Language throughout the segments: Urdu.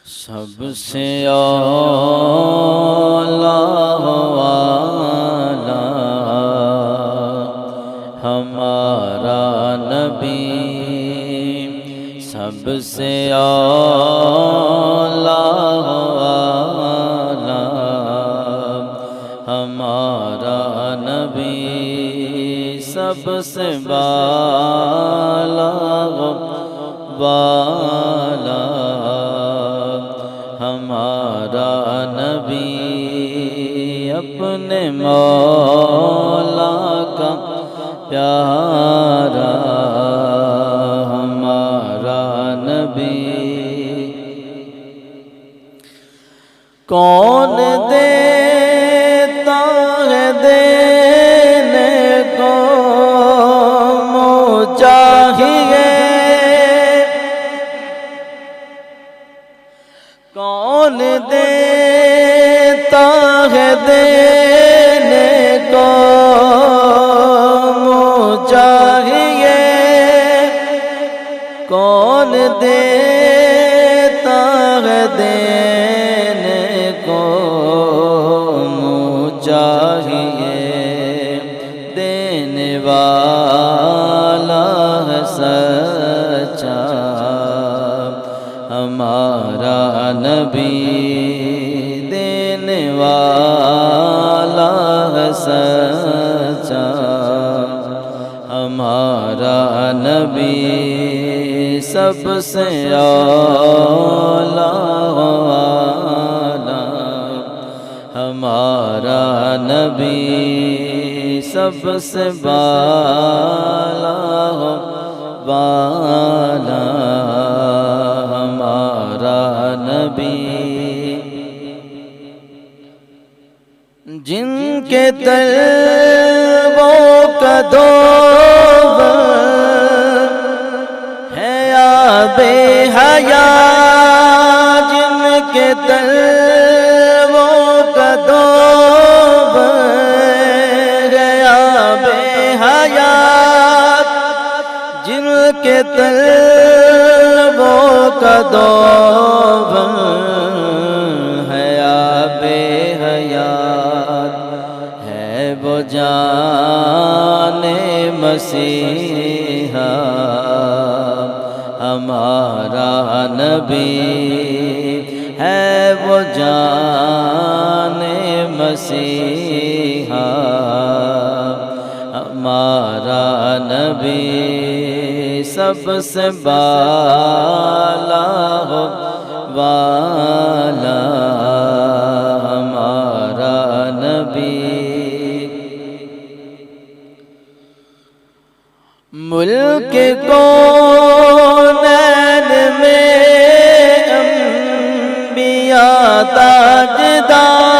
سب سے اعلیٰ والا ہمارا نبی، سب سے اعلیٰ والا ہمارا نبی، سب سے بالا والا ہمارا نبی، اپنے مولا کا پیارا ہمارا نبی۔ کون دیتا ہے دینے کو چاہیے، کون دیتا ہے دینے کو چاہیے، کون دیتا ہے دینے کو چاہیے، دینے والا ہے سچا ہمارا نبی، دینے والا ہے سچا ہمارا نبی، سب سے اعلیٰ والا ہمارا نبی، سب سے بالا والا ہمارا نبی، جن کے تلوں کا دھون ہے آب حیات، جن کے تلوں کا دھون ہے آب حیات، جن کے تلوں کا دھون ہے آب حیات، ہے وہ جان مسیحا ہمارا نبی، ہے وہ جان مسیحا ہمارا نبی، سب سے بالا والا ہمارا نبی۔ ملک کونین میں انبیاء تاجدار،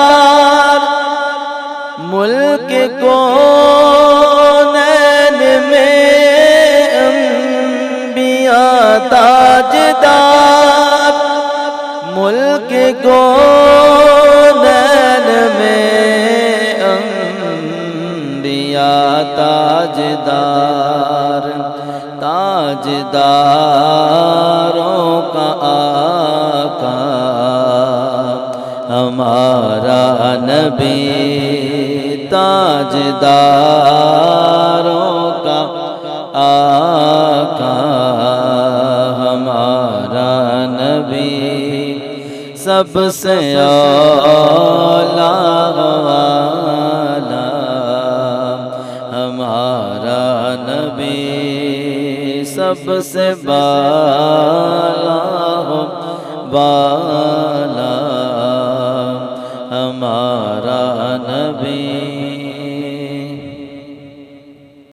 ملک کونین میں انبیاء تاجدار، ملک کونین میں انبیاء تاجدار، تاجداروں کا آقا ہمارا نبی، تاجداروں کا آقا ہمارا نبی، سب سے اعلیٰ والا ہمارا نبی، سب سے بالا والا ہمارا نبی۔